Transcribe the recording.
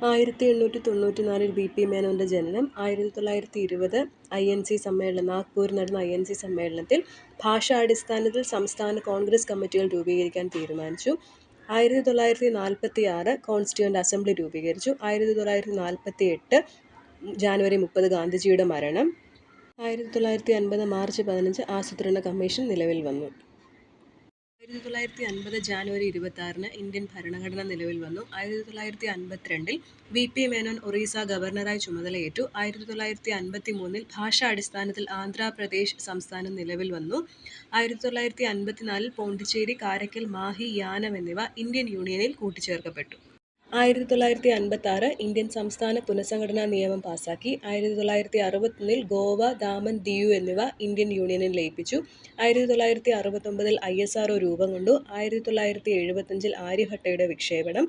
1894 BP മേനോൻ്റെ ജനനം. 1920 INC സമ്മേളനം, നാഗ്പൂരിൽ നടന്ന INC സമ്മേളനത്തിൽ ഭാഷാടിസ്ഥാനത്തിൽ സംസ്ഥാന കോൺഗ്രസ് കമ്മിറ്റികൾ രൂപീകരിക്കാൻ തീരുമാനിച്ചു. 1946 കോൺസ്റ്റിറ്റ്യൂവൻ്റ് അസംബ്ലി രൂപീകരിച്ചു. 1948 ജാനുവരി 30 ഗാന്ധിജിയുടെ മരണം. 1950 മാർച്ച് 15 ആസൂത്രണ കമ്മീഷൻ നിലവിൽ വന്നു. 1950 ജാനുവരി 26 ഇന്ത്യൻ ഭരണഘടന നിലവിൽ വന്നു. 1952 BP മേനോൻ ഒറീസ ഗവർണറായി ചുമതലയേറ്റു. 1953 ഭാഷാടിസ്ഥാനത്തിൽ ആന്ധ്രാപ്രദേശ് സംസ്ഥാനം നിലവിൽ വന്നു. 1954 പോണ്ടിച്ചേരി, കാരയ്ക്കൽ, മാഹി, യാനം എന്നിവ ഇന്ത്യൻ യൂണിയനിൽ കൂട്ടിച്ചേർക്കപ്പെട്ടു. 1956 ഇന്ത്യൻ സംസ്ഥാന പുനഃസംഘടനാ നിയമം പാസാക്കി. 1961 ഗോവ, ദാമൻ, ദിയു എന്നിവ ഇന്ത്യൻ യൂണിയനിൽ ലയിപ്പിച്ചു. 1969 ISRO രൂപം കൊണ്ടു. 1975 ആര്യഭട്ടയുടെ വിക്ഷേപണം.